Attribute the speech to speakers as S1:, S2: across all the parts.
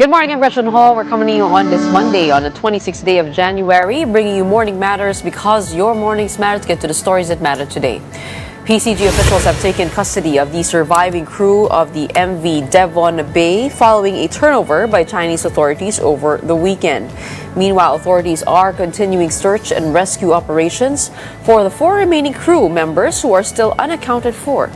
S1: Good morning, I'm Gretchen Ho. We're coming to you on this Monday, on the 26th day of January, bringing you Morning Matters because your mornings matter. To get to the stories that matter today. PCG officials have taken custody of the surviving crew of the MV Devon Bay following a turnover by Chinese authorities over the weekend. Meanwhile, authorities are continuing search and rescue operations for the 4 remaining crew members who are still unaccounted for.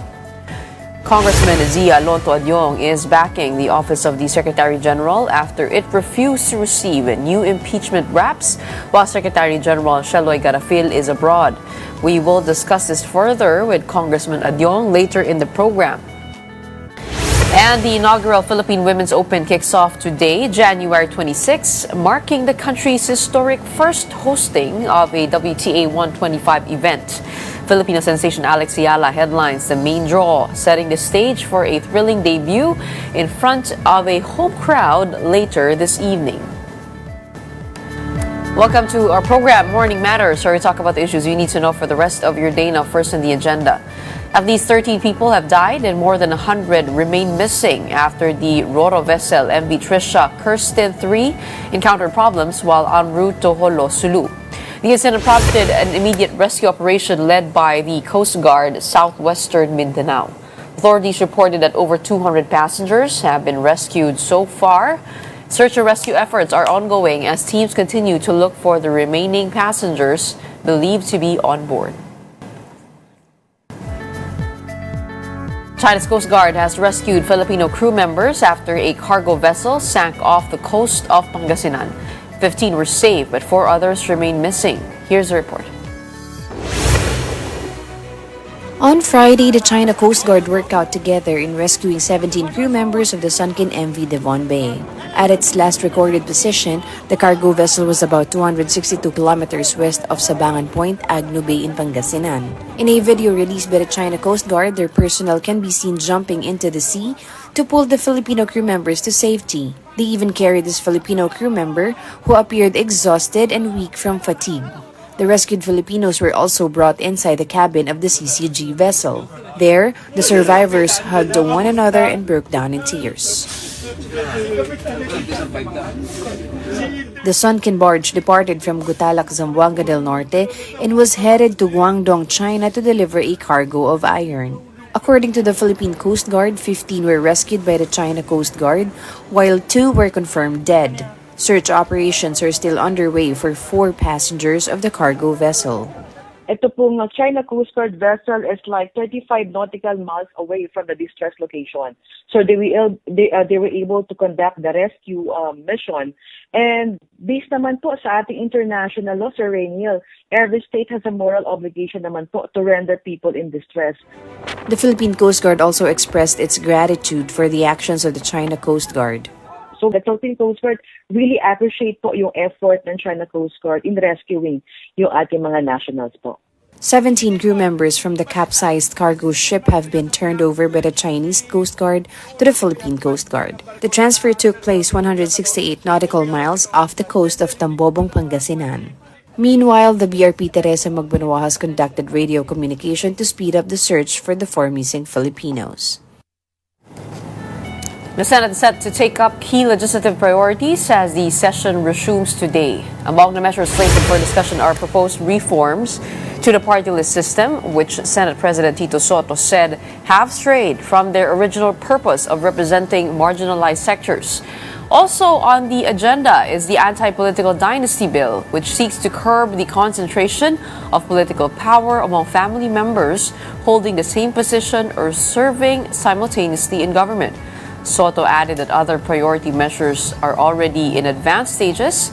S1: Congressman Adiong is backing the office of the Secretary General after it refused to receive new impeachment raps while Secretary General Sheloy Garafil is abroad. We will discuss this further with Congressman Adiong later in the program. And the inaugural Philippine Women's Open kicks off today, January 26, marking the country's historic first hosting of a WTA 125 event. Filipino sensation Alex Ayala headlines the main draw, setting the stage for a thrilling debut in front of a home crowd later this evening. Welcome to our program, Morning Matters, where we talk about the issues you need to know for the rest of your day. Now, first in the agenda. At least 13 people have died and more than 100 remain missing after the Roro vessel MV Trisha Kirsten 3 encountered problems while en route to Jolo, Sulu. The incident prompted an immediate rescue operation led by the Coast Guard Southwestern Mindanao. Authorities reported that over 200 passengers have been rescued so far. Search and rescue efforts are ongoing as teams continue to look for the remaining passengers believed to be on board. China's Coast Guard has rescued Filipino crew members after a cargo vessel sank off the coast of Pangasinan. 15 were saved, but 4 others remain missing. Here's the report.
S2: On Friday, the China Coast Guard worked out together in rescuing 17 crew members of the sunken MV Devon Bay. At its last recorded position, the cargo vessel was about 262 kilometers west of Sabangan Point, Agno Bay in Pangasinan. In a video released by the China Coast Guard, their personnel can be seen jumping into the sea to pull the Filipino crew members to safety. They even carried this Filipino crew member who appeared exhausted and weak from fatigue. The rescued Filipinos were also brought inside the cabin of the CCG vessel. There, the survivors hugged one another and broke down in tears. The sunken barge departed from Gutalak, Zamboanga del Norte and was headed to Guangdong, China to deliver a cargo of iron. According to the Philippine Coast Guard, 15 were rescued by the China Coast Guard, while 2 were confirmed dead. Search operations are still underway for 4 passengers of the cargo vessel.
S3: Ito pong China Coast Guard vessel is like 35 nautical miles away from the distress location. So they were able to conduct the rescue mission. And based naman po sa ating international law, Sir Rainiel, every state has a moral obligation naman po to render people in distress.
S2: The Philippine Coast Guard also expressed its gratitude for the actions of the China Coast Guard.
S3: So the Philippine Coast Guard really appreciate po yung effort ng China Coast Guard in rescuing yung ating mga nationals po.
S2: 17 crew members from the capsized cargo ship have been turned over by the Chinese Coast Guard to the Philippine Coast Guard. The transfer took place 168 nautical miles off the coast of Tambobong, Pangasinan. Meanwhile, the BRP Teresa Magbanua has conducted radio communication to speed up the search for the 4 missing Filipinos.
S1: The Senate is set to take up key legislative priorities as the session resumes today. Among the measures slated for discussion are proposed reforms to the party list system, which Senate President Tito Soto said have strayed from their original purpose of representing marginalized sectors. Also on the agenda is the anti-political dynasty bill, which seeks to curb the concentration of political power among family members holding the same position or serving simultaneously in government. Soto added that other priority measures are already in advanced stages,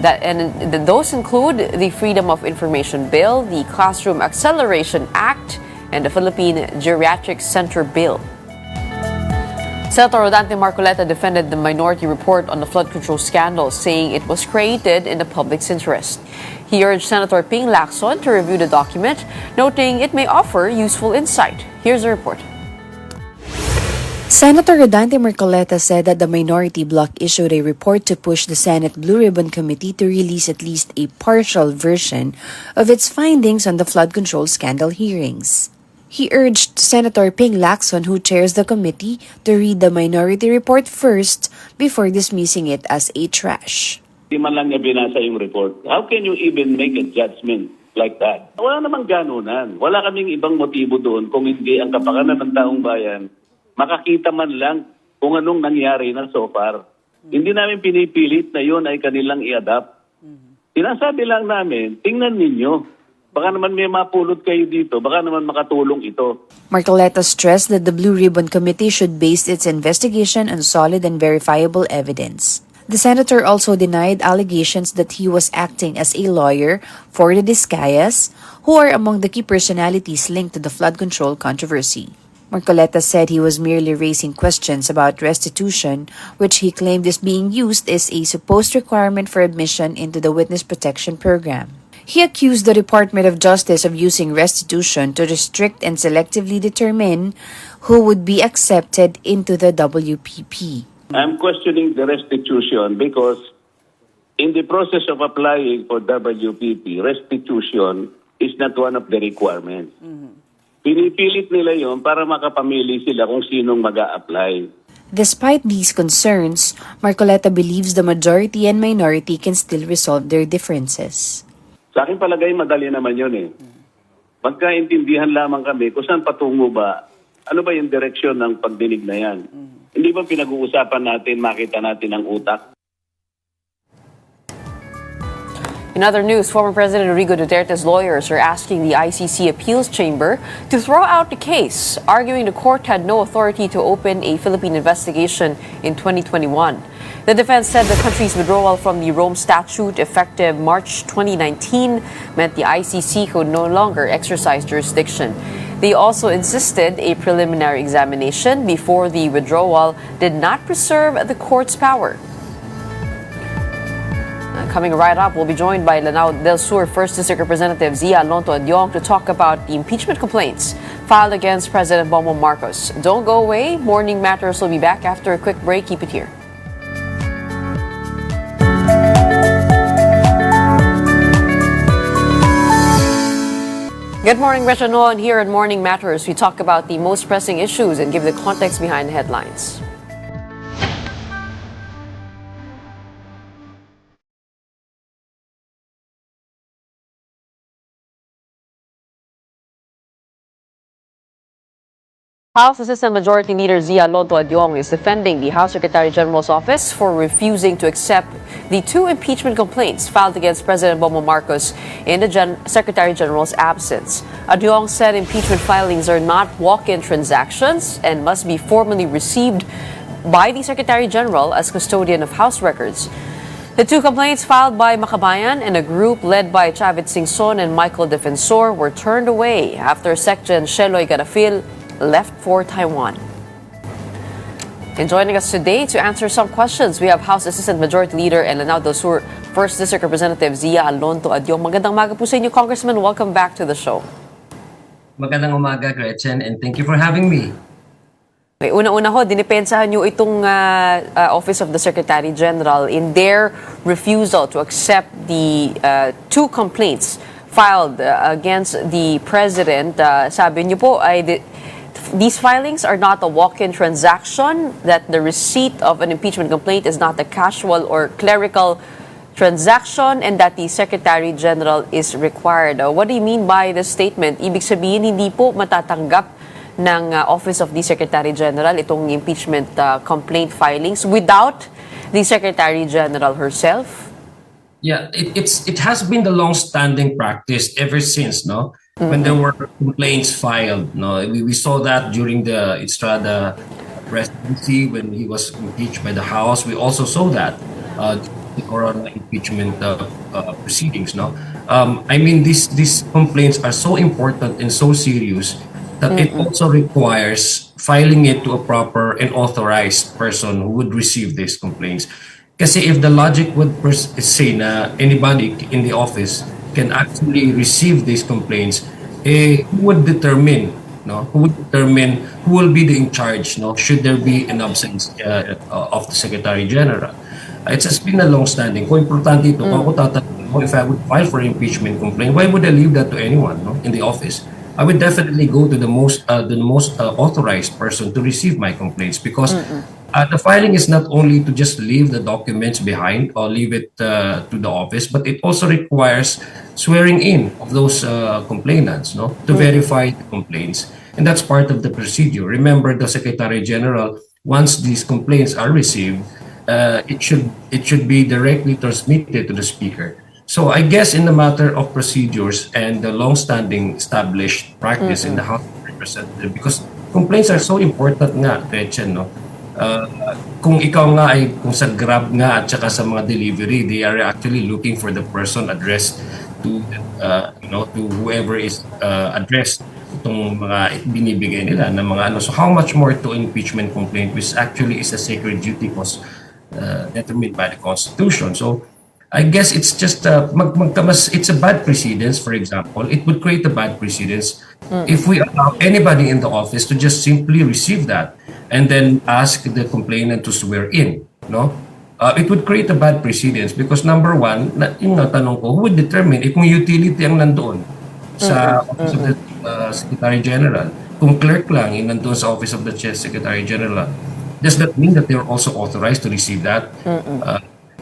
S1: and those include the Freedom of Information Bill, the Classroom Acceleration Act, and the Philippine Geriatric Center Bill. Senator Rodante Marcoleta defended the minority report on the flood control scandal, saying it was created in the public's interest. He urged Senator Ping Lacson to review the document, noting it may offer useful insight. Here's the report.
S2: Senator Rodante Marcoleta said that the minority bloc issued a report to push the Senate Blue Ribbon Committee to release at least a partial version of its findings on the flood control scandal hearings. He urged Senator Ping Lacson, who chairs the committee, to read the minority report first before dismissing it as a trash.
S4: Di man lang niya binasa yung report. How can you even make a judgment like that? Wala namang ganunan. Wala kaming ibang motibo doon kung hindi ang kapakanan ng taong bayan makakita man lang kung anong nangyari na so far. Hindi namin pinipilit na yun ay kanilang i-adapt. Sinasabi lang namin, tingnan ninyo. Baka naman may mapulot kayo dito. Baka naman makatulong ito.
S2: Marcoleta stressed that the Blue Ribbon Committee should base its investigation on solid and verifiable evidence. The senator also denied allegations that he was acting as a lawyer for the Discayas, who are among the key personalities linked to the flood control controversy. Marcoleta said he was merely raising questions about restitution, which he claimed is being used as a supposed requirement for admission into the Witness Protection Program. He accused the Department of Justice of using restitution to restrict and selectively determine who would be accepted into the WPP.
S4: I'm questioning the restitution because in the process of applying for WPP, restitution is not one of the requirements. Pinipilit nila yon para makapamili sila kung sinong mag-a-apply.
S2: Despite these concerns, Marcoleta believes the majority and minority can still resolve their differences.
S4: Sa akin palagay, madali naman yun eh. Magkaintindihan lamang kami kung saan patungo ba, ano ba yung direksyon ng pagdinig na yan. Hindi ba pinag-uusapan natin, makita natin ang utak?
S1: In other news, former President Rodrigo Duterte's lawyers are asking the ICC Appeals Chamber to throw out the case, arguing the court had no authority to open a Philippine investigation in 2021. The defense said the country's withdrawal from the Rome Statute effective March 2019 meant the ICC could no longer exercise jurisdiction. They also insisted a preliminary examination before the withdrawal did not preserve the court's power. Coming right up, we'll be joined by Lanao del Sur 1st District Representative Zia Alonto Adiong to talk about the impeachment complaints filed against President Bongbong Marcos. Don't go away. Morning Matters will be back after a quick break. Keep it here. Good morning, Gretchen Ho, and here at Morning Matters, we talk about the most pressing issues and give the context behind the headlines. House Assistant Majority Leader Zia Alonto Adiong is defending the House Secretary General's office for refusing to accept the two impeachment complaints filed against President Bongbong Marcos in the Secretary General's absence. Adiong said impeachment filings are not walk-in transactions and must be formally received by the Secretary General as custodian of House records. The two complaints filed by Makabayan and a group led by Chavit Singson and Michael Defensor were turned away after Secretary Sheloy Garafil left for Taiwan. And joining us today to answer some questions, we have House Assistant Majority Leader and Lanao del Sur 1st District Representative Zia Alonto Adiong. Magandang umaga po sa inyo, Congressman. Welcome back to the show.
S5: Magandang umaga, Gretchen, and thank you for having me.
S1: Okay, una-una ho, dinipensahan nyo itong Office of the Secretary General in their refusal to accept the two complaints filed against the President. Sabi nyo po ay these filings are not a walk-in transaction, that the receipt of an impeachment complaint is not a casual or clerical transaction, and that the Secretary General is required. What do you mean by this statement? Ibig sabihin, hindi po matatanggap ng Office of the Secretary General itong impeachment complaint filings without the Secretary General herself?
S5: Yeah, it has been the long-standing practice ever since, no? When there were complaints filed, no, we saw that during the Estrada presidency when he was impeached by the House. We also saw that the Corona impeachment proceedings, no. I mean, these complaints are so important and so serious that it also requires filing it to a proper and authorized person who would receive these complaints. Kasi if the logic would say na anybody in the office can actually receive these complaints, who would determine, no? Who would determine who will be the in charge, no? Should there be an absence of the Secretary General? It's just been a long-standing. Kung importante ito, kung ako tatanungin mo, if I would file for impeachment complaint, why would I leave that to anyone, no? In the office? I would definitely go to the most authorized person to receive my complaints, because the filing is not only to just leave the documents behind or leave it to the office, but it also requires swearing in of those complainants, no, to verify the complaints, and that's part of the procedure. Remember, the Secretary General, once these complaints are received, it should be directly transmitted to the Speaker. So I guess in the matter of procedures and the long-standing established practice in the House of Representatives, because complaints are so important nga, Gretchen, no? Kung ikaw nga ay, kung sa Grab nga at saka sa mga delivery, they are actually looking for the person addressed to, to whoever is addressed itong mga binibigay nila na mga ano. So how much more to impeachment complaint, which actually is a sacred duty because determined by the Constitution. So I guess it's just it's a bad precedence. For example, it would create a bad precedence if we allow anybody in the office to just simply receive that and then ask the complainant to swear in. No, it would create a bad precedence because number one, yung natanong ko, who would determine if yung utility ang nandoon sa Office of the Secretary General? Kung clerk lang yung nandoon sa Office of the Secretary General, does that mean that they're also authorized to receive that?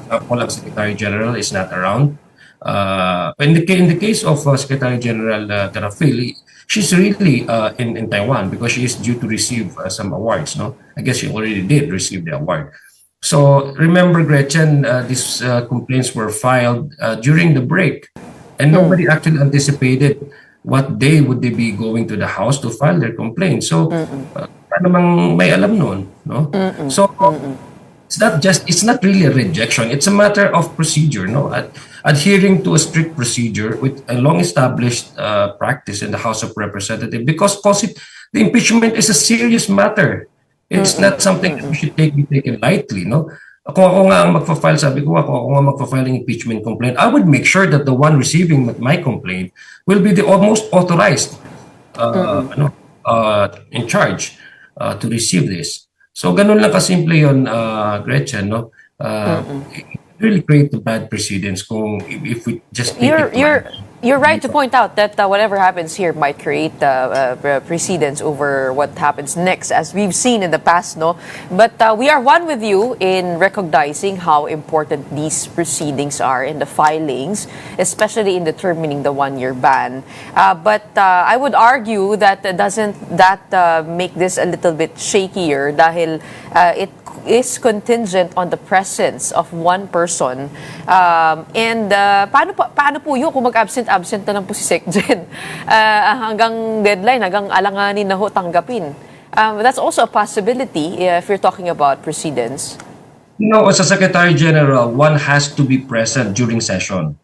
S5: Ang Secretary General is not around. In the case of Secretary General Garafil, she's really in Taiwan because she is due to receive some awards. No, I guess she already did receive the award. So remember, Gretchen, these complaints were filed during the break, and nobody actually anticipated what day would they be going to the House to file their complaint. So, paano mang may alam noon, no? So. It's not really a rejection. It's a matter of procedure, no? Adhering to a strict procedure with a long-established practice in the House of Representatives, because the impeachment is a serious matter. It's not something that we should be taken lightly, no? Kung ako nga ang magpa-file, sabi ko, ako nga magpa-file ng impeachment complaint, I would make sure that the one receiving my complaint will be the most authorized in charge to receive this. So ganun lang kasimple yun, Gretchen, no? It really create a bad precedence kung if we just take
S1: You're right to point out that whatever happens here might create precedence over what happens next, as we've seen in the past, no? But we are one with you in recognizing how important these proceedings are in the filings, especially in determining the one-year ban. But I would argue that doesn't that make this a little bit shakier dahil it is contingent on the presence of one person. And paano po yun kung mag-absent na lang po si SecGen? Hanggang deadline, hanggang alanganin na ho tanggapin. That's also a possibility if you're talking about precedents.
S5: No, as a Secretary General, one has to be present during session.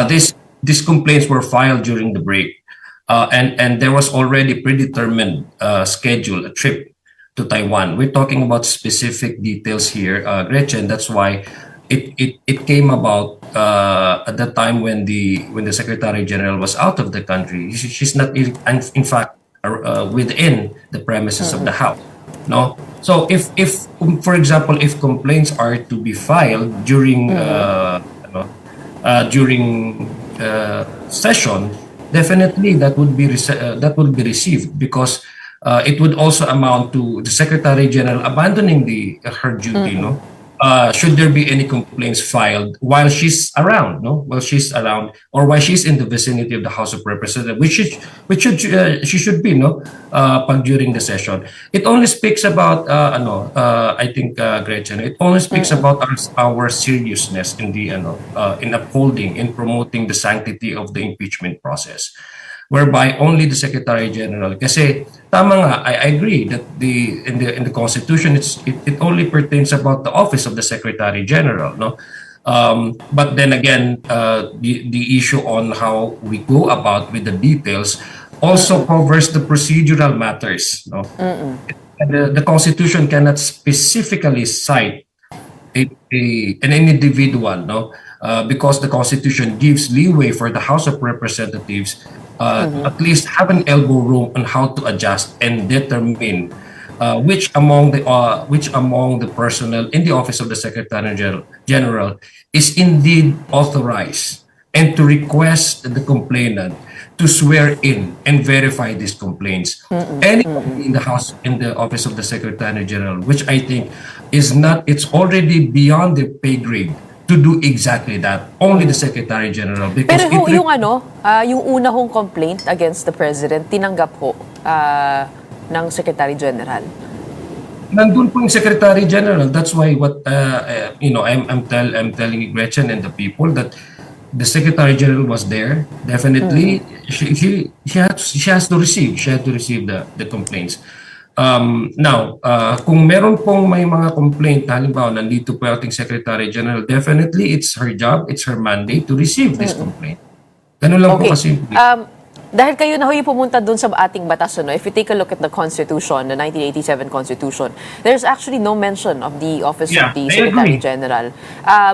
S5: These complaints were filed during the break. And there was already predetermined schedule, a trip to Taiwan. We're talking about specific details here, Gretchen. That's why it came about at the time when the Secretary General was out of the country. She's not in fact within the premises of the House. No. So if for example, if complaints are to be filed during session, definitely that would be received because. It would also amount to the Secretary General abandoning her duty, no? Should there be any complaints filed while she's around, no? While she's around or while she's in the vicinity of the House of Representatives, she should be, no? Pag during the session, it only speaks about I think Gretchen, it only speaks about our seriousness in in upholding, in promoting the sanctity of the impeachment process. Whereby only the Secretary General, kasi tama nga, I agree that in the Constitution it only pertains about the office of the Secretary General, no? But then again, the issue on how we go about with the details also covers the procedural matters, no? And the Constitution cannot specifically cite an individual, no? Because the Constitution gives leeway for the House of Representatives at least have an elbow room on how to adjust and determine which among the personnel in the office of the Secretary General is indeed authorized, and to request the complainant to swear in and verify these complaints. Anybody in the House, in the Office of the Secretary General, which I think is not, it's already beyond the pay grade to do exactly that. Only the Secretary General. Because
S1: Pero yung yung una hong complaint against the President, tinanggap ho ng Secretary General.
S5: Nandun po yung Secretary General. That's why I'm telling Gretchen and the people that the Secretary General was there. Definitely, she has to receive. She had to receive the complaints. Now, kung meron pong may mga complaint, halimbawa nandito po ating Secretary General, definitely it's her job, it's her mandate to receive this complaint. Ganun lang po kasi.
S1: Dahil kayo na ho yung pumunta dun sa ating batas, if you take a look at the Constitution, the 1987 Constitution, there's actually no mention of the Office of the Secretary General.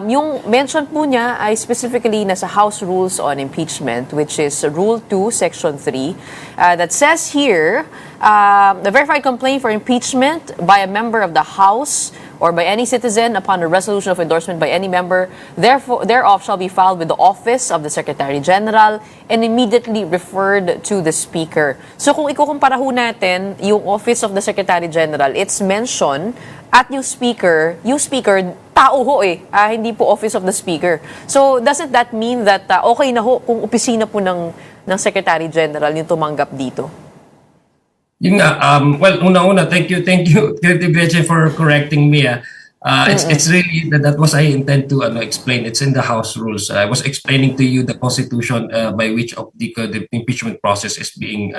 S1: Yung mention po niya ay specifically nasa House Rules on Impeachment, which is Rule 2, Section 3, that says here, the verified complaint for impeachment by a member of the House or by any citizen upon a resolution of endorsement by any member thereof shall be filed with the Office of the Secretary General and immediately referred to the Speaker. So kung ikukumpara ho natin yung Office of the Secretary General, it's mentioned at yung Speaker, tao ho hindi po Office of the Speaker. So doesn't that mean that okay na ho kung opisina po ng Secretary General yung tumanggap dito?
S5: Yun nga, well, una-una, thank you, Gretchen, for correcting me. It's really, that was I intend to explain. It's in the House rules. I was explaining to you the Constitution by which of the impeachment process is being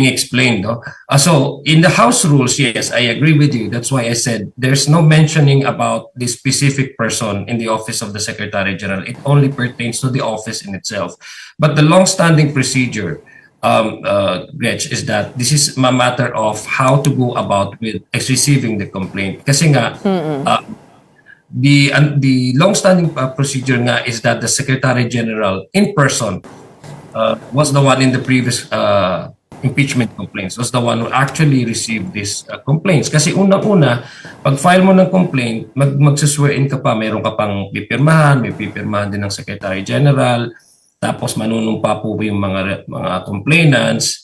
S5: explained. No? So, in the House rules, yes, I agree with you. That's why I said there's no mentioning about the specific person in the Office of the Secretary General. It only pertains to the office in itself. But the long-standing procedure, Gretch, is that this is a matter of how to go about with receiving the complaint. Kasi nga, the long-standing procedure nga is that the Secretary General in person was the one in the previous impeachment complaints, was the one who actually received these complaints. Kasi unang-una, pag file mo ng complaint, magsaswear-in ka pa, mayroon ka pang pipirmahan, may pipirmahan din ng Secretary General, tapos manunumpa po yung mga complainants,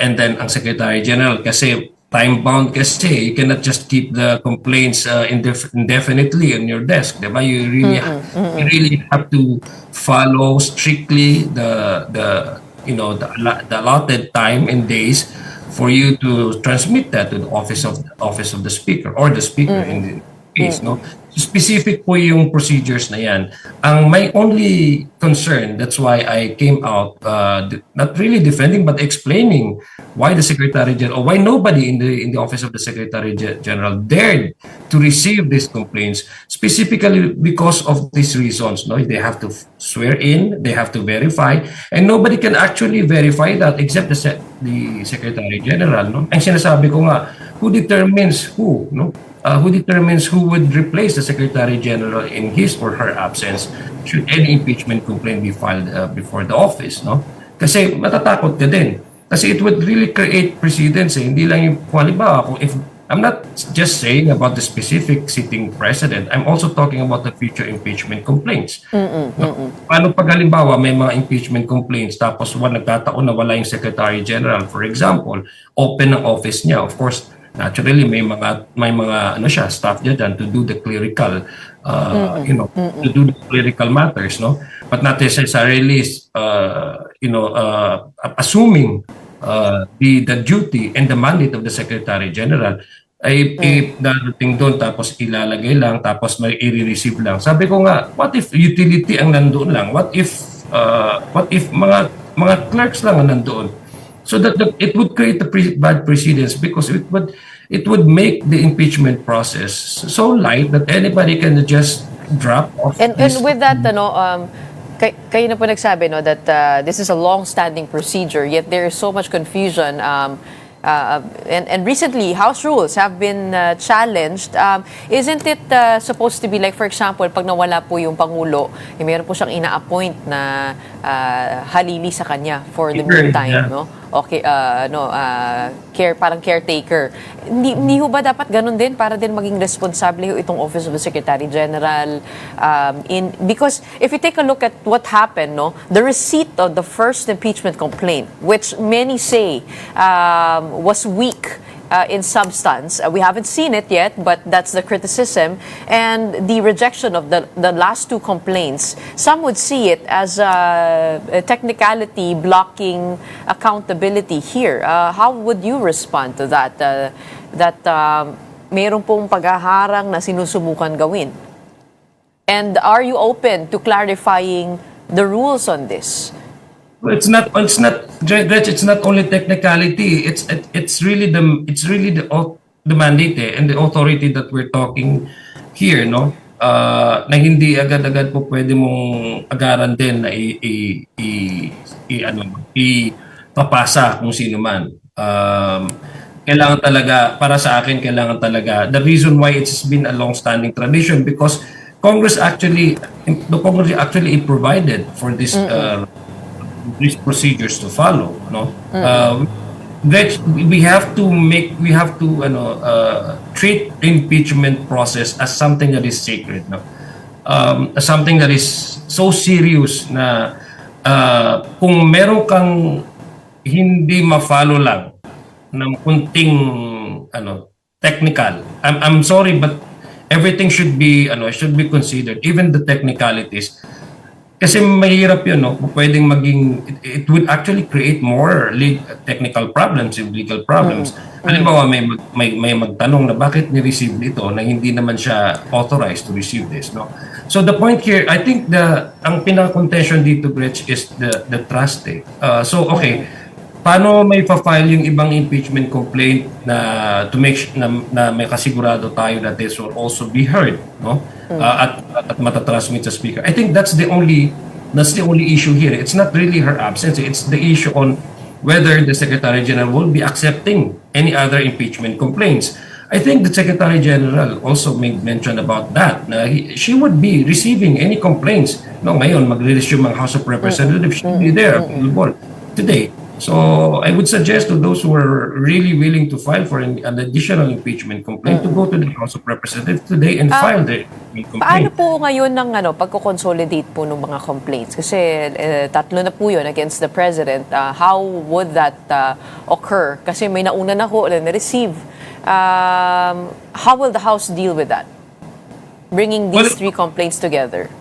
S5: and then ang Secretary General, kasi time-bound kasi, you cannot just keep the complaints indefinitely on your desk, diba? You really have to follow strictly the allotted time and days for you to transmit that to the office of the Speaker or the Speaker in the case, no? Specific po yung procedures na yan. Ang my only concern, that's why I came out not really defending but explaining why the Secretary General, or why nobody in the Office of the Secretary General dared to receive these complaints, specifically because of these reasons. No, they have to swear in, they have to verify, and nobody can actually verify that except the Secretary General. No, ang sinasabi ko nga, who determines who? No. Who determines who would replace the Secretary General in his or her absence should any impeachment complaint be filed before the office, no? Kasi matatakot ka din. Kasi it would really create precedents. Hindi lang yung, halimbawa, if I'm not just saying about the specific sitting president, I'm also talking about the future impeachment complaints. No? Paano pag halimbawa may mga impeachment complaints tapos nagkataon na wala yung Secretary General, for example, open ang office niya, of course, naturally may mga staff diyan to do the clerical to do the clerical matters, no, but not necessarily assuming the duty and the mandate of the Secretary General ay darating doon tapos ilalagay lang tapos may i-receive lang. Sabi ko nga, what if utility ang nandoon lang, what if mga clerks lang ang nandoon? So that it would create a bad precedence because it would make the impeachment process so light that anybody can just drop off.
S1: And with that, kayo na po nagsabi that this is a long-standing procedure, yet there is so much confusion. And recently, House rules have been challenged. Isn't it supposed to be like, for example, pag nawala po yung Pangulo, mayroon po siyang ina-appoint na halili sa kanya for the meantime, no? okay, parang caretaker. Hindi ho ba dapat ganun din para din maging responsable ho itong Office of the Secretary General because if you take a look at what happened, no, the receipt of the first impeachment complaint, which many say was weak in substance. We haven't seen it yet, but that's the criticism. And the rejection of the last two complaints, some would see it as a technicality blocking accountability here. How would you respond to that? Mayroon pong paghaharang na sinusubukan gawin. And are you open to clarifying the rules on this?
S5: It's not Gretch, it's not only technicality, it's really the mandate and the authority that we're talking here, no, na hindi agad-agad po pwede mong agaran din na ipapasa kung sino man. Kailangan talaga, para sa akin, kailangan talaga, the reason why it's been a long-standing tradition because Congress actually provided for this these procedures to follow, no. That we have to treat the impeachment process as something that is sacred, no, as something that is so serious na kung meron kang hindi ma-follow lang ng kunting technical, I'm sorry but everything should be considered, even the technicalities. Kasi mahirap yun, no? Pwedeng it would actually create more technical problems and legal problems. Halimbawa, may magtanong na bakit ni-receive ito na hindi naman siya authorized to receive this, no? So the point here, I think ang pinaka-contention dito, Gretch, is the trust. So okay, paano may pa-file yung ibang impeachment complaint na to make na may kasigurado tayo that this will also be heard, no? At matatransmit sa speaker. I think that's the only issue here. It's not really her absence. It's the issue on whether the Secretary General will be accepting any other impeachment complaints. I think the Secretary General also made mention about that. She would be receiving any complaints. No, ngayon magre-resume ang House of Representatives. She will be there available today. So I would suggest to those who are really willing to file for an additional impeachment complaint to go to the House of Representatives today and file the complaint.
S1: Paano po ngayon ng pagko-consolidate po ng mga complaints? Kasi tatlo na po yun against the President. How would that occur? Kasi may nauna na ho na receive. How will the House deal with that? Bringing these three complaints together.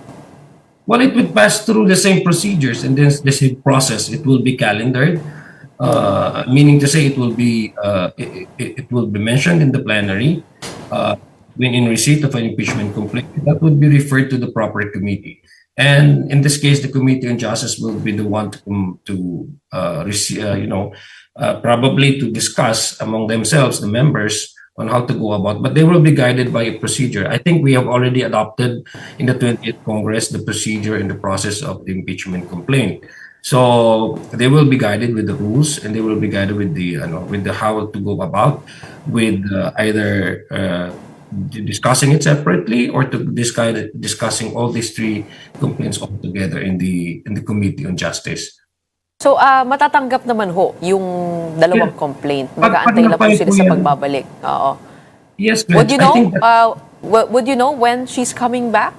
S5: Well, it would pass through the same procedures and then the same process. It will be calendared, meaning to say it will be mentioned in the plenary when in receipt of an impeachment complaint. That would be referred to the proper committee, and in this case, the Committee on Justice will be the one to receive, probably to discuss among themselves, the members, on how to go about, but they will be guided by a procedure. I think we have already adopted in the 20th Congress the procedure and the process of the impeachment complaint. So they will be guided with the rules, and they will be guided with the how to go about, with either discussing it separately or to discussing all these three complaints all together in the Committee on Justice.
S1: So, matatanggap naman ho yung dalawang complaint. Mag-aantay lang po sila sa pagbabalik. Oo.
S5: Yes,
S1: Would you know when she's coming back?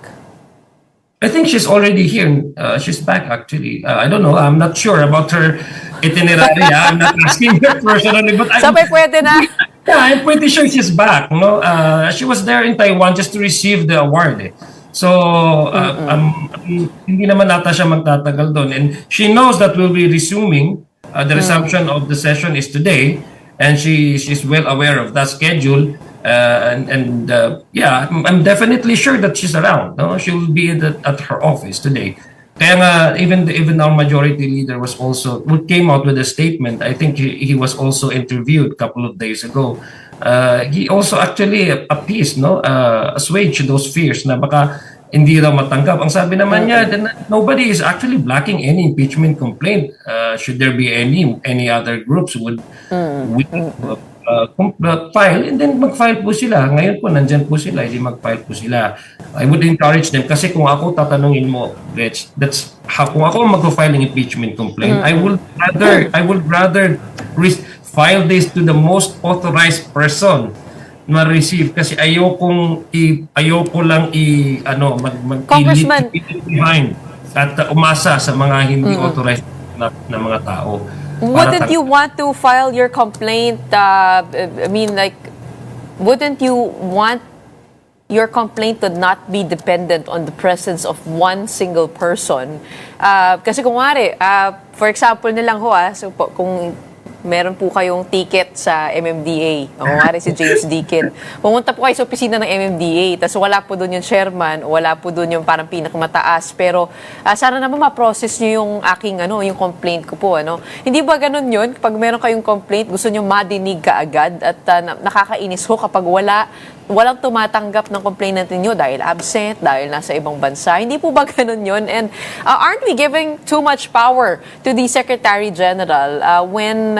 S5: I think she's already here. She's back, actually. I don't know. I'm not sure about her itinerary. I'm not asking her personally, but
S1: Sabay pwede na.
S5: Yeah, I'm pretty sure she's back. No, she was there in Taiwan just to receive the award. So, hindi naman nata siya magtatagal doon. And she knows that we'll be resuming. The resumption of the session is today. And she's well aware of that schedule. Yeah, I'm definitely sure that she's around. No? She will be at her office today. Kaya nga, even our majority leader came out with a statement. I think he was also interviewed a couple of days ago. He also actually appeased, assuaged those fears na baka hindi raw matanggap. Ang sabi naman niya, nobody is actually blocking any impeachment complaint. Should there be any other groups who would file, and then mag-file po sila. Ngayon po, nandyan po sila, hindi mag-file po sila. I would encourage them kasi kung ako tatanungin mo, that's how, kung ako mag-file ng impeachment complaint, I would rather file this to the most authorized person ma-receive kasi ayoko lang
S1: Congressman,
S5: behind at umasa sa mga hindi authorized na mga tao.
S1: wouldn't you want to file your complaint? I mean, like, wouldn't you want your complaint to not be dependent on the presence of one single person? Kasi kung for example nilang so kung meron po kayong ticket sa MMDA. O nga si James Deakin. Pumunta po kayo sa opisina ng MMDA, tapos wala po doon yung chairman, wala po doon yung parang pinakamataas. Pero sana naman ma-process nyo yung aking, yung complaint ko po. Hindi ba ganun yun? Kapag meron kayong complaint, gusto nyo madinig kaagad at nakakainis ho kapag walang tumatanggap ng complainant ninyo dahil absent, dahil nasa ibang bansa. Hindi po ba ganun yun? And aren't we giving too much power to the Secretary General when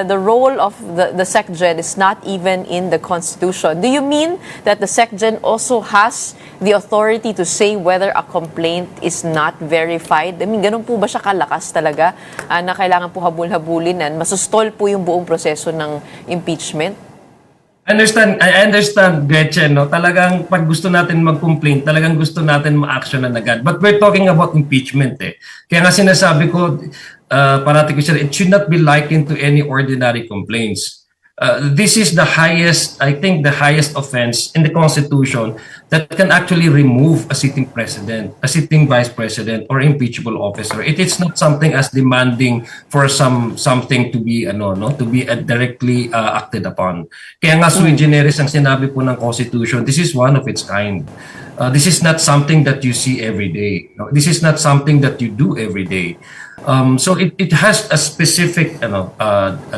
S1: the role of the SecGen is not even in the Constitution? Do you mean that the SecGen also has the authority to say whether a complaint is not verified? I mean, ganun po ba siya kalakas talaga na kailangan po habul-habulin at masustol po yung buong proseso ng impeachment?
S5: I understand, Gretchen, no? Talagang pag gusto natin mag-complain, talagang gusto natin ma-action na agad. But we're talking about impeachment eh. Kaya nga sinasabi ko, parati ko siya, it should not be likened to any ordinary complaints. This is the highest, I think the highest offense in the Constitution that can actually remove a sitting president, a sitting vice president, or impeachable officer. It is not something as demanding for something to be directly acted upon. Kaya nga sui generis ang sinabi po ng Constitution, this is one of its kind. This is not something that you see every day. No? This is not something that you do every day. So it has a specific,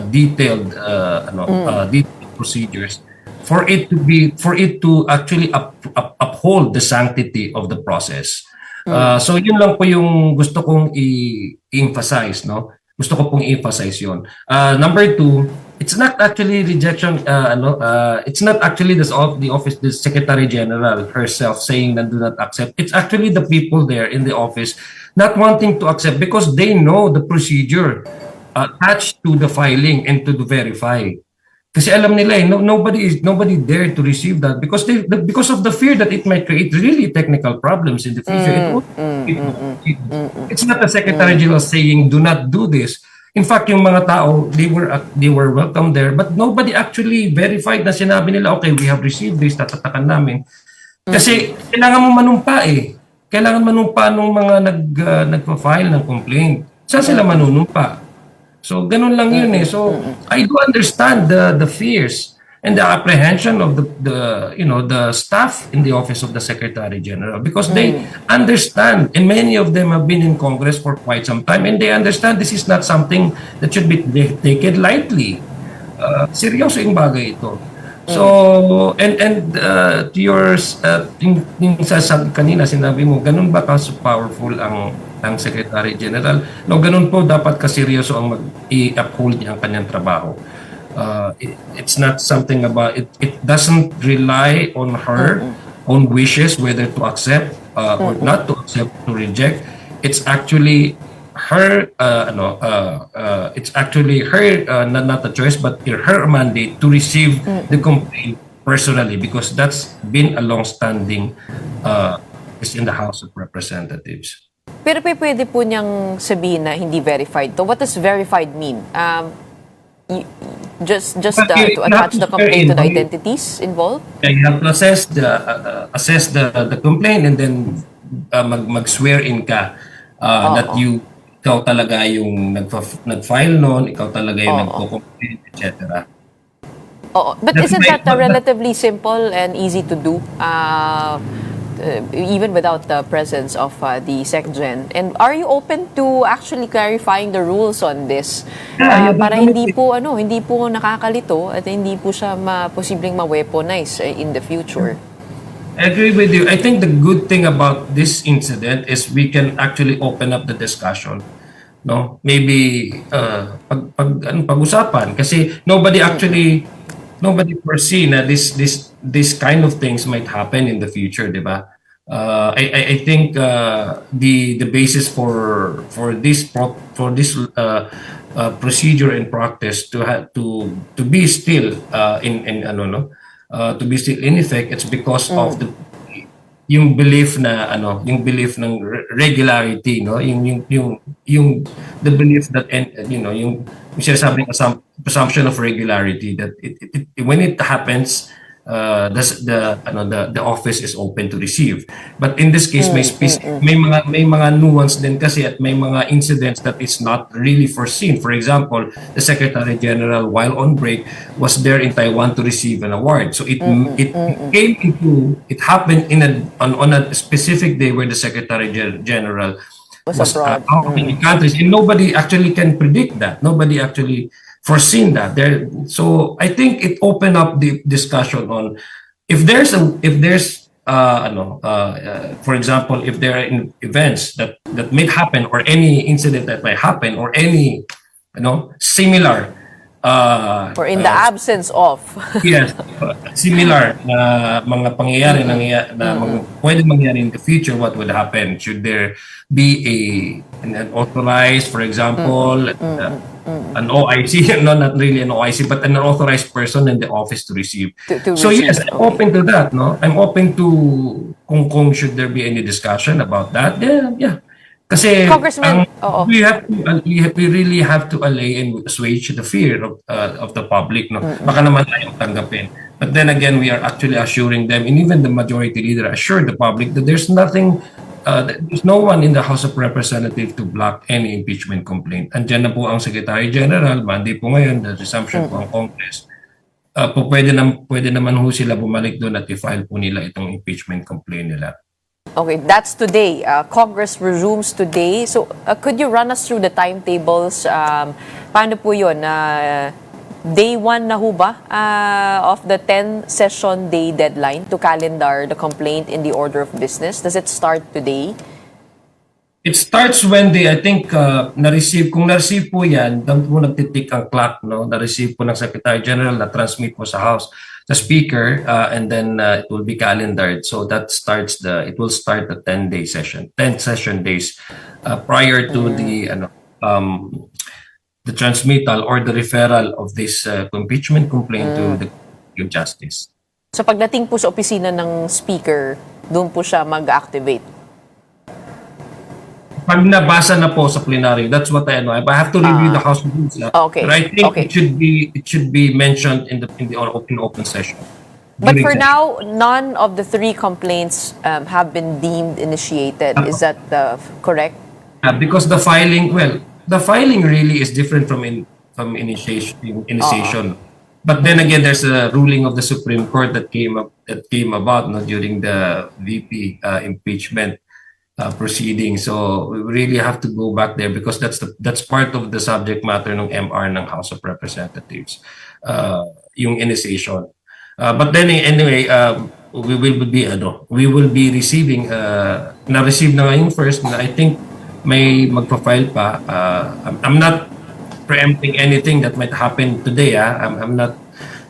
S5: detailed procedures for it to actually uphold the sanctity of the process. So yun lang po yung gusto kong i-emphasize, no? Gusto ko pong i-emphasize yun. Number two, it's not actually rejection, it's not actually the office, the Secretary General herself saying that do not accept. It's actually the people there in the office not wanting to accept because they know the procedure attached to the filing and to the verify. Kasi alam nila nobody there to receive that because of the fear that it might create really technical problems in the future. It's not the Secretary General saying do not do this. In fact, yung mga tao, they were welcome there, but nobody actually verified na sinabi nila, okay, we have received this, tatatakan namin. Kasi kailangan mo manumpa eh. Kailangan manumpa nung mga nagpa-file ng complaint. Saan sila manunumpa? So, ganun lang yun eh. So, I do understand the fears and the apprehension of the staff in the office of the Secretary General because they understand, and many of them have been in Congress for quite some time, and they understand this is not something that should be taken lightly. Seryoso yung bagay ito. So, and to yours, yung kanina sinabi mo, ganun ba powerful ang Secretary General? No, ganun po dapat kaseryoso ang i-uphold niya ang kanyang trabaho. It's not something about it doesn't rely on her own wishes whether to accept or not to accept, to reject. It's actually her not a choice but her mandate to receive the complaint personally because that's been a long-standing is in the House of Representatives.
S1: Pero pwede po niyang sabihin na hindi verified to. What does verified mean? Just to attach the complaint to the identities involved?
S5: Yeah, you have to assess the complaint and then mag-swear in ka that ikaw talaga yung nag-file noon, ikaw talaga yung nagko-complain, etc.
S1: But isn't that relatively simple and easy to do? Even without the presence of the SecGen. And are you open to actually clarifying the rules on this? Para hindi po nakakalito at hindi po siya posibleng ma-weaponize in the future.
S5: I agree with you. I think the good thing about this incident is we can actually open up the discussion. no, maybe pag-usapan kasi nobody foresee na this kind of things might happen in the future, di ba? I think the basis for this procedure and practice to be still in ano no to be still in effect, it's because of yung belief na yung belief ng regularity, no, yung the belief that, and yung sinasabing presumption of regularity, that when it happens, the office is open to receive. But in this case, may mga nuance din kasi, at may mga incidents that is not really foreseen. For example, the Secretary General, while on break, was there in Taiwan to receive an award. So it happened on a specific day where the Secretary General was
S1: abroad.
S5: out in the countries, and nobody actually can predict that. Nobody actually foreseen that. So I think it opened up the discussion on if there's for example, if there are events that may happen, or any incident that may happen, or any similar
S1: Or in the absence of.
S5: yes, similar na mga pangyayari na pwede mangyari in the future, what would happen? Should there be an authorized, for example, an OIC, no, not really an OIC, but an authorized person in the office to receive. So
S1: receive,
S5: yes, I'm open to that. No, I'm open to kung should there be any discussion about that. Yeah. Kasi
S1: Congressman,
S5: we really have to allay and assuage the fear of the public, no. Baka naman tayong tanggapin. But then again, we are actually assuring them, and even the majority leader assured the public that there's no one in the House of Representatives to block any impeachment complaint. Andiyan na po ang Secretary General, Monday po ngayon, the resumption po ang Congress. Pwede naman ho sila bumalik doon at i-file po nila itong impeachment complaint nila.
S1: Okay, that's today. Congress resumes today. So, could you run us through the timetables? Paano po yun? Day 1 na ho ba of the 10-session day deadline to calendar the complaint in the order of business? Does it start today?
S5: It starts when I think, kung na-receive po yan, doon po nagtitik ang clock, no? Na-receive po ng Secretary General, na-transmit po sa House, the Speaker, and then it will be calendared. So that it will start the 10-day session, 10 session days prior to the transmittal or the referral of this impeachment complaint to the Court of Justice.
S1: So pagdating po sa opisina ng Speaker, doon po siya mag-activate?
S5: Pag nabasa na po sa plenary, that's what I know. I have to review the House rules.
S1: Okay.
S5: But I think it should be mentioned in the open session.
S1: But for now, none of the 3 complaints have been deemed initiated. Is that correct?
S5: Because the filing really is different from initiation. But then again, there's a ruling of the Supreme Court that came about, no, during the VP impeachment proceeding. So we really have to go back there because that's part of the subject matter ng MR ng House of Representatives, yung initiation. But then anyway, we will be receiving na-receive na ngayon first, na I think may magpa-file pa. I'm not preempting anything that might happen today. I'm not.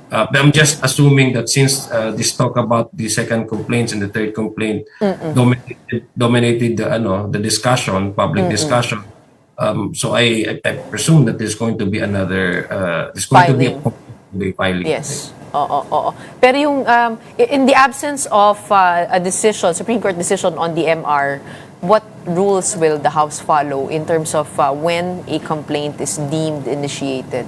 S5: I'm just assuming that since this talk about the second complaints and the third complaint dominated the discussion, public discussion. So I presume that there's going to be another filing.
S1: Yes. Oo. Pero yung in the absence of a decision, Supreme Court decision on the MR, what rules will the House follow in terms of when a complaint is deemed initiated?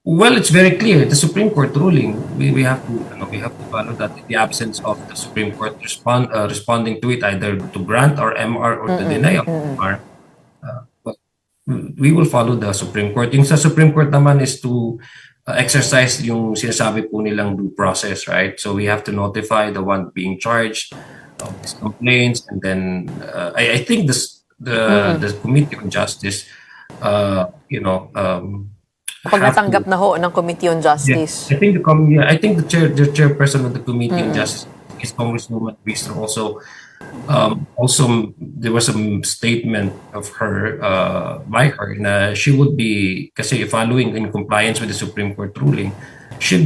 S5: Well, it's very clear. The Supreme Court ruling, we have to follow that in the absence of the Supreme Court responding to it, either to grant or MR or to deny MR. But we will follow the Supreme Court. Yung sa Supreme Court naman is to exercise yung sinasabi po nilang due process, right? So we have to notify the one being charged of these complaints, and then I think the Committee on Justice,
S1: Pag natanggap na ho ng Committee on Justice.
S5: Yeah, I think the chairperson of the Committee on Justice is Congresswoman Bistro, also Also, there was a statement of her by her na she would be, kasi following in compliance with the Supreme Court ruling, she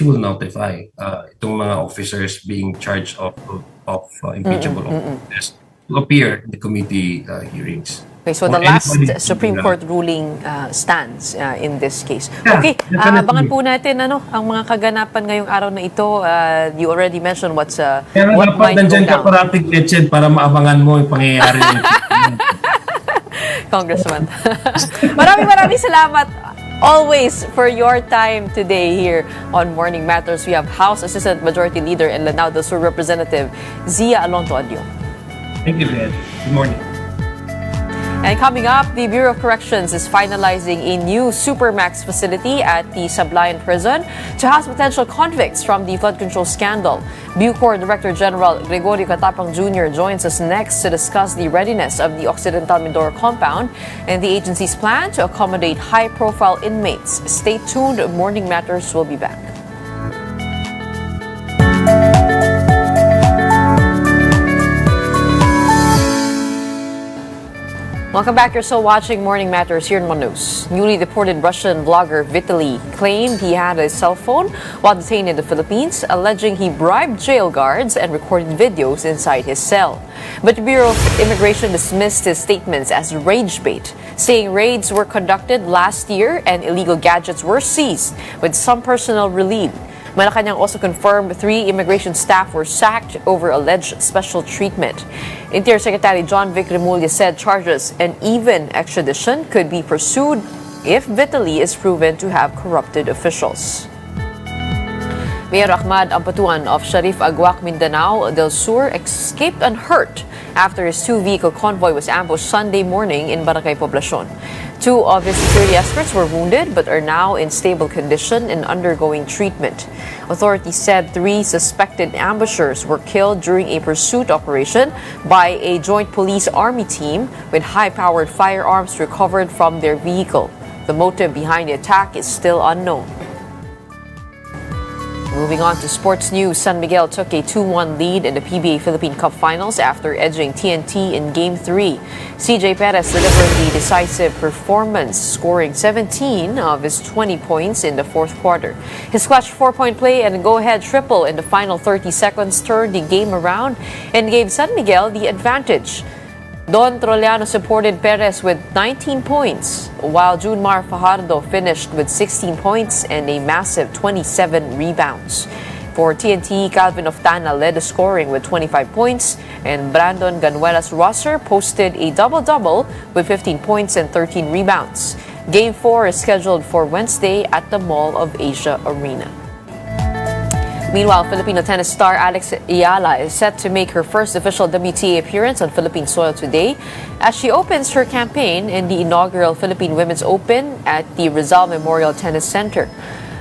S5: will notify itong mga officers being charged of impeachable offenses to appear in the committee hearings.
S1: Okay, so
S5: Or
S1: the last
S5: anybody
S1: Supreme Court ruling stands in this case.
S5: Yeah,
S1: Okay,
S5: definitely.
S1: abangan po natin ang mga kaganapan ngayong araw na ito. You already mentioned what
S5: Pero dapat
S1: might go
S5: nandyan ka
S1: down.
S5: parating, Gretchen, para maabangan mo yung pangyayari ng
S1: Congressman. Maraming salamat always for your time today here on Morning Matters. We have House Assistant Majority Leader and Lanao del Sur Representative Zia Alonto Adiong.
S5: Thank you, Gretchen. Good morning.
S1: And coming up, the Bureau of Corrections is finalizing a new Supermax facility at the Sablayan Prison to house potential convicts from the flood control scandal. Bucor Director General Gregorio Catapang Jr. joins us next to discuss the readiness of the Occidental Mindoro compound and the agency's plan to accommodate high-profile inmates. Stay tuned. Morning Matters will be back. Welcome back. You're still watching Morning Matters here in One News. Newly deported Russian vlogger Vitaly claimed he had a cell phone while detained in the Philippines, alleging he bribed jail guards and recorded videos inside his cell. But the Bureau of Immigration dismissed his statements as rage bait, saying raids were conducted last year and illegal gadgets were seized, with some personnel relieved. Malacanang also confirmed 3 immigration staff were sacked over alleged special treatment. Interior Secretary John Vic Remulla said charges and even extradition could be pursued if Vitaly is proven to have corrupted officials. Mayor Ahmad Ampatuan of Sharif Aguac, Mindanao del Sur escaped unhurt after his 2-vehicle convoy was ambushed Sunday morning in Barangay Poblacion. 2 of his security escorts were wounded but are now in stable condition and undergoing treatment. Authorities said 3 suspected ambushers were killed during a pursuit operation by a joint police-army team with high-powered firearms recovered from their vehicle. The motive behind the attack is still unknown. Moving on to sports news, San Miguel took a 2-1 lead in the PBA Philippine Cup Finals after edging TNT in Game 3. CJ Perez delivered the decisive performance, scoring 17 of his 20 points in the fourth quarter. His clutch 4-point play and go-ahead triple in the final 30 seconds turned the game around and gave San Miguel the advantage. Don Troliano supported Perez with 19 points, while Junmar Fajardo finished with 16 points and a massive 27 rebounds. For TNT, Calvin Oftana led the scoring with 25 points, and Brandon Ganuelas Rosser posted a double-double with 15 points and 13 rebounds. Game 4 is scheduled for Wednesday at the Mall of Asia Arena. Meanwhile, Filipino tennis star Alex Ayala is set to make her first official WTA appearance on Philippine soil today as she opens her campaign in the inaugural Philippine Women's Open at the Rizal Memorial Tennis Center.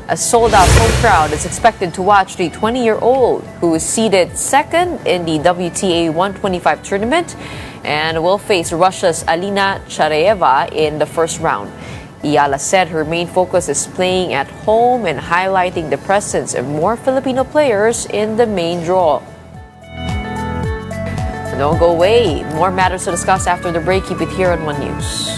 S1: A sold-out home crowd is expected to watch the 20-year-old who is seeded second in the WTA 125 tournament and will face Russia's Alina Charaeva in the first round. Ayala said her main focus is playing at home and highlighting the presence of more Filipino players in the main draw. Don't go away. More matters to discuss after the break. Keep it here on One News.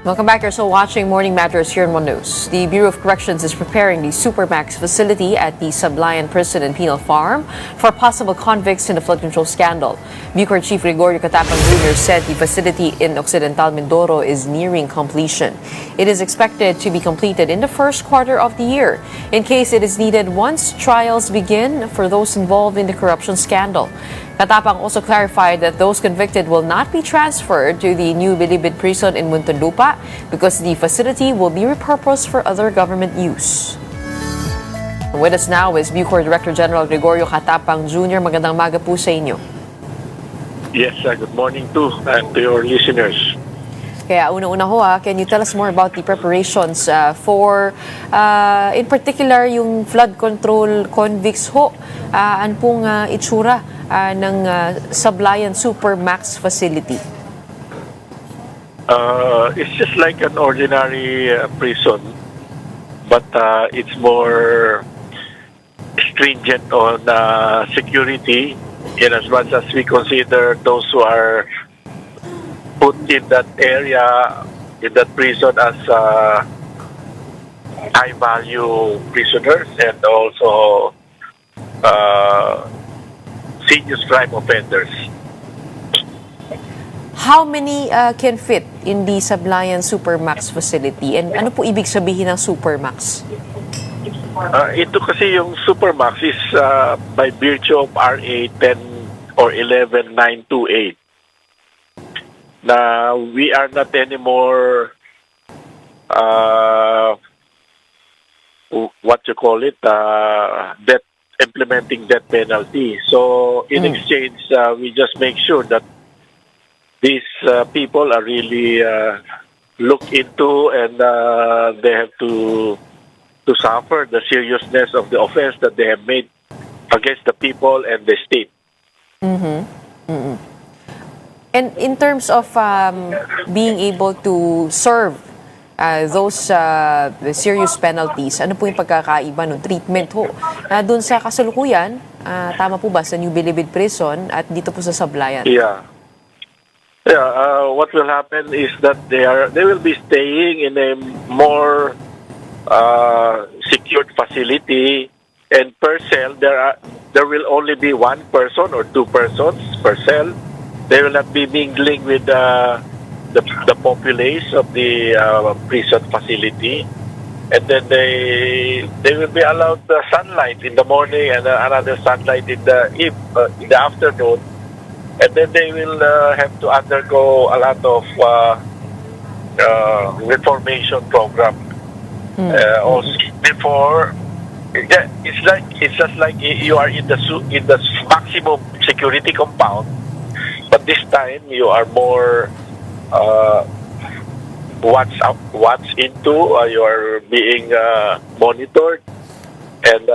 S1: Welcome back. You're still watching Morning Matters here on One News. The Bureau of Corrections is preparing the Supermax facility at the Sablayan Prison and Penal Farm for possible convicts in the flood control scandal. Bucor Chief Gregorio Catapang Jr. said the facility in Occidental Mindoro is nearing completion. It is expected to be completed in the first quarter of the year, in case it is needed once trials begin for those involved in the corruption scandal. Catapang also clarified that those convicted will not be transferred to the new Bilibid prison in Muntinlupa because the facility will be repurposed for other government use. With us now is Bucor Director General Gregorio Catapang Jr. Magandang maga po sa inyo.
S6: Yes, good morning to your listeners.
S1: Kaya una-una ho, can you tell us more about the preparations for, in particular, yung flood control convicts ho? Ano pong itsura ng Sablayan Supermax facility?
S6: It's just like an ordinary prison, but it's more stringent on security, in as much as we consider those who are put in that area, in that prison, as high-value prisoners and also uh, serious crime offenders.
S1: How many can fit in the Sablayan Supermax facility? And ano po ibig sabihin ng Supermax?
S6: Ito kasi yung Supermax is by virtue of RA 10 or 11928 na we are not anymore what you call it, death, implementing death penalty. So in exchange, we just make sure that these people are really looked into, and they have to suffer the seriousness of the offense that they have made against the people and the state.
S1: And in terms of being able to serve those serious penalties, ano po yung pagkakaiba ng treatment ho? Doon sa kasalukuyan, tama po ba sa New Bilibid Prison at dito po sa Sablayan?
S6: Yeah. What will happen is that they will be staying in a more secured facility, and per cell there will only be one person or two persons per cell. They will not be mingling with the populace of the prison facility, and then they will be allowed the sunlight in the morning and another sunlight in the afternoon, and then they will have to undergo a lot of reformation program. Also before, it's just like you are in the maximum security compound, but this time you are more watched into. You are being monitored, and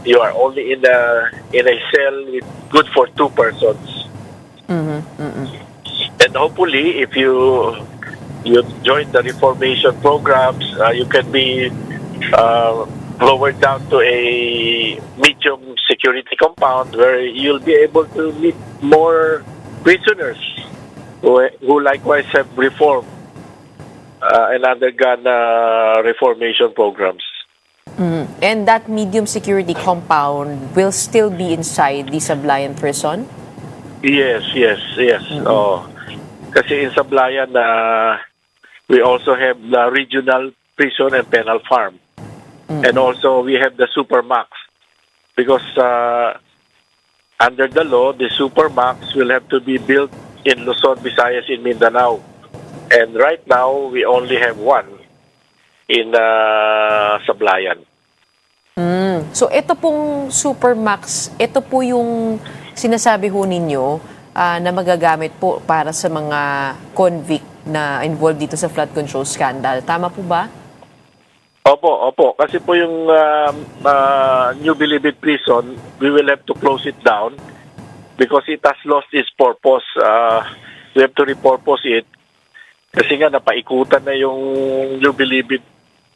S6: you are only in a cell with good for two persons. And hopefully, if you join the reformation programs, you can be lowered down to a medium security compound where you'll be able to meet more prisoners who likewise have reformed and undergone reformation programs.
S1: And that medium security compound will still be inside the Sablayan prison?
S6: Yes. Oh, kasi in Sablayan, we also have the regional prison and penal farm. And also we have the Supermax. Because under the law, the Supermax will have to be built in Luzon, Visayas, in Mindanao. And right now, we only have one in Sablayan.
S1: So ito pong Supermax, ito po yung sinasabi ho ninyo na magagamit po para sa mga convict na involved dito sa flood control scandal. Tama po ba?
S6: Opo. Kasi po yung New Bilibid Prison, we will have to close it down because it has lost its purpose. We have to repurpose it. Kasi nga napaikutan na yung New Bilibid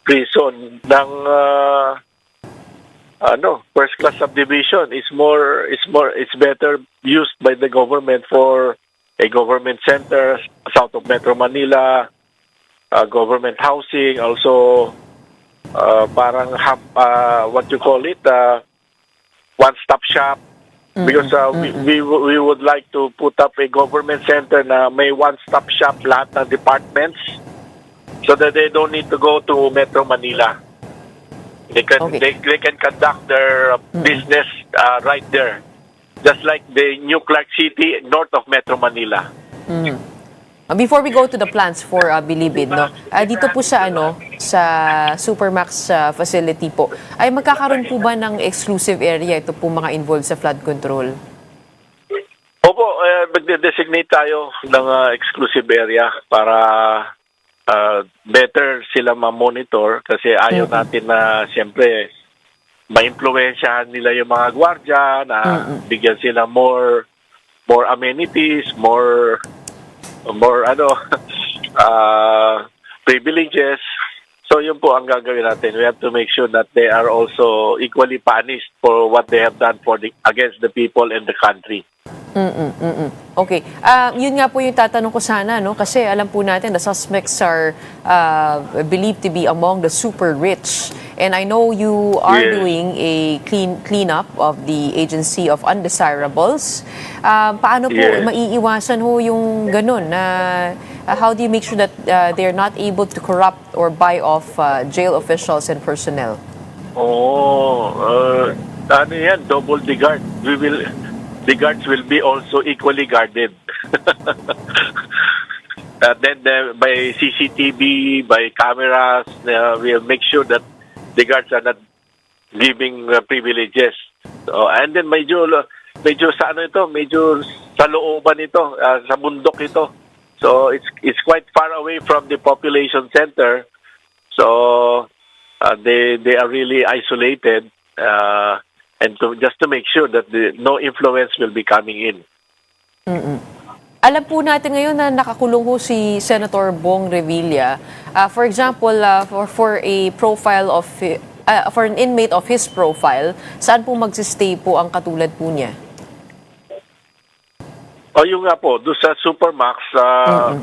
S6: Prison ng first class subdivision. It's better used by the government for a government center south of Metro Manila, government housing, also parang what you call it, one-stop shop. Because we would like to put up a government center na may one-stop shop lahat ng departments so that they don't need to go to Metro Manila. They can conduct their business right there, just like the New Clark City north of Metro Manila.
S1: Before we go to the plans for Bilibid, dito po sa sa Supermax facility po, ay magkakaroon po ba ng exclusive area ito po mga involved sa flood control?
S6: Opo, magde-designate tayo ng exclusive area para better sila ma-monitor, kasi ayaw natin na siyempre ma-impluwensyahan nila yung mga gwardiya na bigyan sila more amenities, more privileges. So yun po ang gagawin natin. We have to make sure that they are also equally punished for what they have done against the people and the country.
S1: Okay. Yun nga po yung tatanong ko sana, no? Kasi alam po natin, the suspects are believed to be among the super rich. And I know you are
S6: Yes.
S1: doing a cleanup of the Agency of Undesirables. Paano po
S6: Yes.
S1: maiiwasan ho yung ganun? How do you make sure that they're not able to corrupt or buy off jail officials and personnel?
S6: Ano yan? Double the guard. The guards will be also equally guarded. Then by CCTV, by cameras, we'll make sure that the guards are not giving privileges. So, and then medyo sa ano ito, medyo sa looban ito, sa bundok ito. So it's quite far away from the population center. So they are really isolated. And just to make sure that no influence will be coming in.
S1: Alam po natin ngayon na nakakulong ho si Senator Bong Revilla. For example, for a profile of for an inmate of his profile, saan po magsistay po ang katulad po niya?
S6: Yung nga po, doon sa Supermax,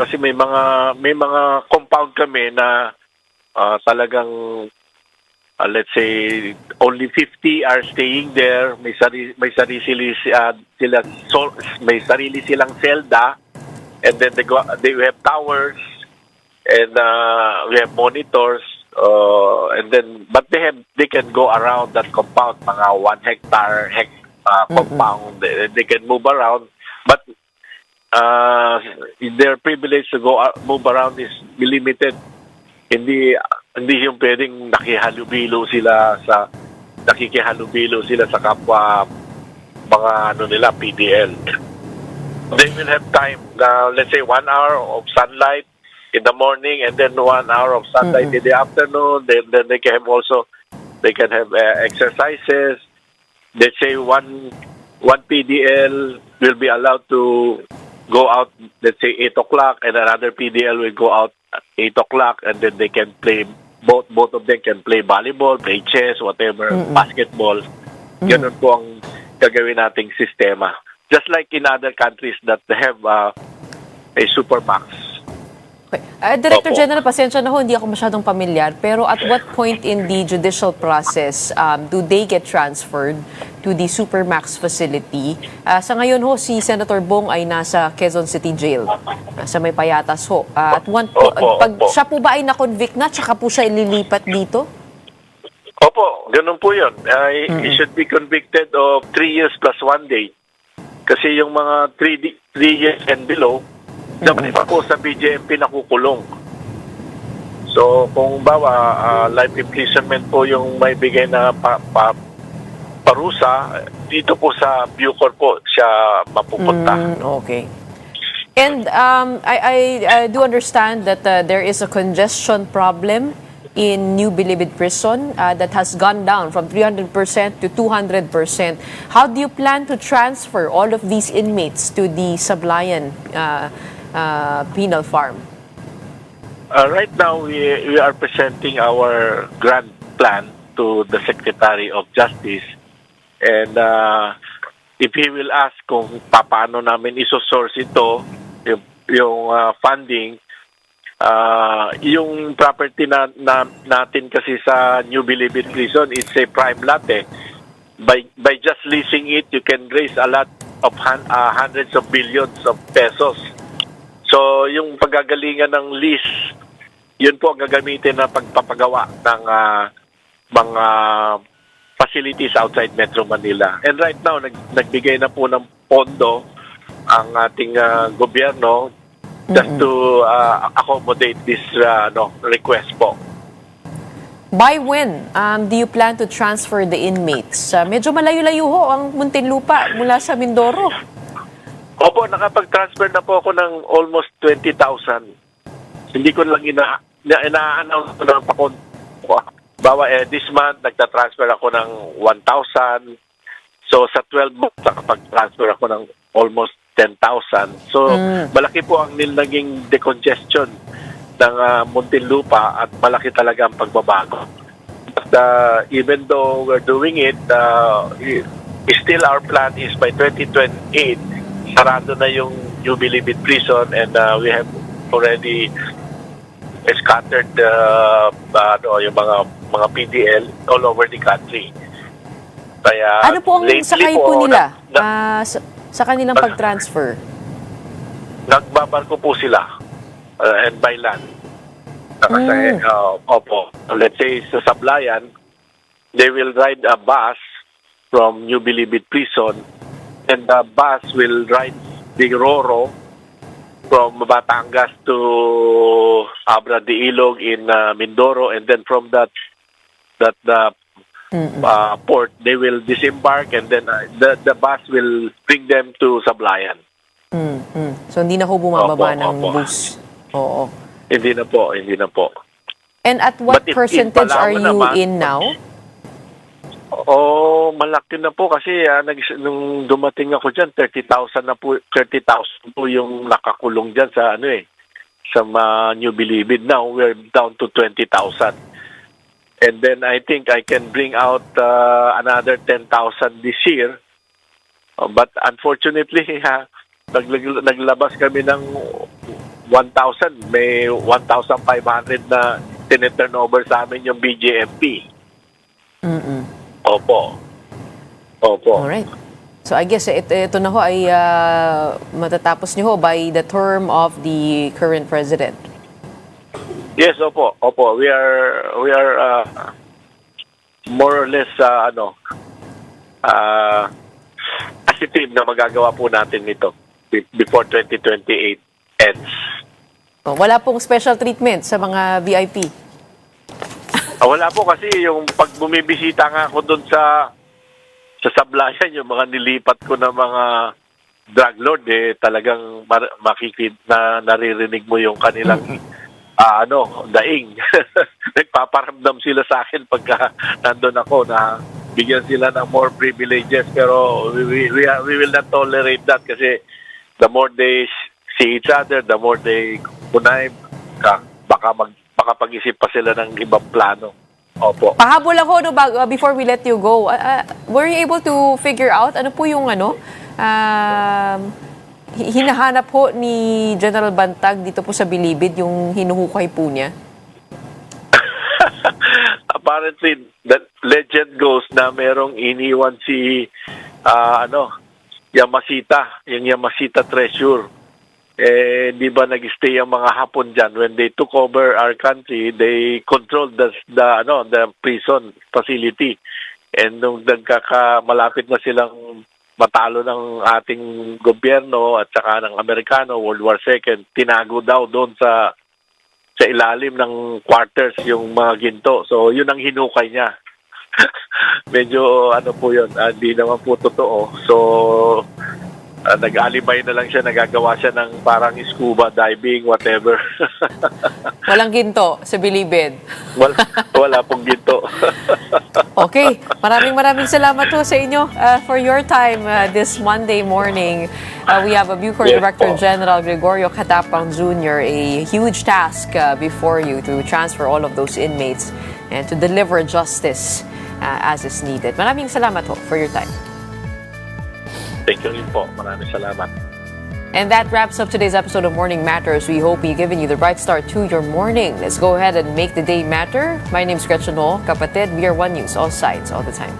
S6: kasi may mga compound kami na talagang let's say only 50 are staying there. May sarili silang selda, and then they have towers, and we have monitors, and then but they can go around that compound, mga 1 hectare compound. They can move around, but their privilege to move around is limited. Hindi yung pwedeng nakikihalubilo sila sa kapwa mga PDL. They will have time na, let's say, 1 hour of sunlight in the morning and then 1 hour of sunlight in the afternoon. Then they can have exercises. Let's say one PDL will be allowed to go out, let's say 8 o'clock, and another PDL will go out 8 o'clock, and then they can play, both of them can play volleyball, play chess, whatever, basketball. Ganun po ang gagawin nating sistema. Just like in other countries that have a Supermax.
S1: Okay. Director
S6: Opo.
S1: General, pasensya na ho, hindi ako masyadong pamilyar, pero at what point in the judicial process do they get transferred to the Supermax facility? Sa ngayon ho, si Senator Bong ay nasa Quezon City Jail, sa may Payatas ho. At pag
S6: Opo.
S1: siya po ba ay na-convict na, tsaka po siya ililipat dito?
S6: Opo, ganun po yun. He should be convicted of 3 years plus 1 day. Kasi yung mga 3 years and below, dapat pa po sa BJMP nakukulong. So, kung bawa, life imprisonment po yung may bigay na parusa, dito po sa Bucor po siya mapupunta.
S1: Okay. And I do understand that there is a congestion problem in New Bilibid Prison that has gone down from 300% to 200%. How do you plan to transfer all of these inmates to the Sablayan penal farm?
S6: Right now, we are presenting our grand plan to the Secretary of Justice, and if he will ask kung paano namin isosource ito, yung funding, yung property natin kasi sa New Bilibid Prison, it's a prime lot eh. By just leasing it, you can raise a lot of hundreds of billions of pesos. So, yung paggagalingan ng lease, yun po ang gagamitin na pagpapagawa ng mga facilities outside Metro Manila. And right now, nagbigay na po ng pondo ang ating gobyerno just to accommodate this request po.
S1: By when do you plan to transfer the inmates? Medyo malayo-layo ho ang Muntinlupa mula sa Mindoro.
S6: Opo, nakapag-transfer na po ako ng almost 20,000. Hindi ko lang ina-announce ko ng pakon. Bawa this month, nagta-transfer ako ng 1,000. So sa 12 months, nakapag-transfer ako ng almost 10,000. So, malaki po ang naging decongestion ng Muntinlupa at malaki talaga ang pagbabago. But even though we're doing it, still our plan is by 2028, sarado na yung New Bilibid prison and we have already scattered yung mga PDL all over the country. Kaya,
S1: Ano po ang sakay po nila sa kanilang pag-transfer?
S6: Nagbabarko po sila and by land. Kasi, opo, let's say sa Sablayan, they will ride a bus from New Bilibid prison and the bus will ride the Roro from Batangas to Abra de Ilog in Mindoro, and then from that port they will disembark and then the bus will bring them to Sablayan.
S1: So hindi na ho bumababa ng
S6: Opo.
S1: bus. Oo.
S6: Hindi na po.
S1: And at what
S6: But in
S1: percentage are
S6: Palawan
S1: you
S6: naman,
S1: in now?
S6: Malaki na po kasi nung dumating ako diyan 30,000 po yung nakakulong diyan sa sa New Bilibid. Now we're down to 20,000. And then I think I can bring out another 10,000 this year. But unfortunately, naglabas kami ng 1,000. May 1,500 na tineturnover sa amin yung BJMP. Opo.
S1: Alright. So I guess ito na ho ay matatapos niyo ho by the term of the current president.
S6: Yes, opo. We are more or less positive na magagawa po natin ito before 2028 ends.
S1: Wala pong special treatment sa mga VIP.
S6: Wala po kasi yung pag bumibisita nga ako doon sa Sablayan, yung mga nilipat ko na mga drug lord, talagang naririnig mo yung kanilang daing. Nagpaparamdam sila sa akin pagka nandun ako na bigyan sila ng more privileges, pero we will not tolerate that kasi the more they see each other, the more they connive, baka pag-isip pa sila ng ibang plano. Opo.
S1: Pahabol ako before we let you go. Were you able to figure out ano po yung hinahanap po ni General Bantag dito po sa Bilibid, yung hinuhukay po niya?
S6: Apparently, the legend goes na merong iniwan si Yamasita, yung Yamasita treasure. Di ba nag-stay ang mga Hapon dyan? When they took over our country, they controlled the prison facility. And nung malapit na silang matalo ng ating gobyerno at saka ng Amerikano, World War II, tinago daw doon sa ilalim ng quarters yung mga ginto. So, yun ang hinukay niya. Medyo po yun, hindi naman po totoo. So, nag-alibay na lang siya, nagagawa siya ng parang scuba diving, whatever.
S1: Walang ginto sa Bilibid.
S6: Wala pong ginto.
S1: Okay, maraming salamat po sa inyo for your time this Monday morning. We have a Bucor Director General Gregorio Catapang Jr., a huge task before you to transfer all of those inmates and to deliver justice as is needed. Maraming salamat po for your time.
S6: Thank you rin po. Maraming salamat.
S1: And that wraps up today's episode of Morning Matters. We hope we've given you the bright start to your morning. Let's go ahead and make the day matter. My name's Gretchen Ho. Kapatid, we are One News, all sides, all the time.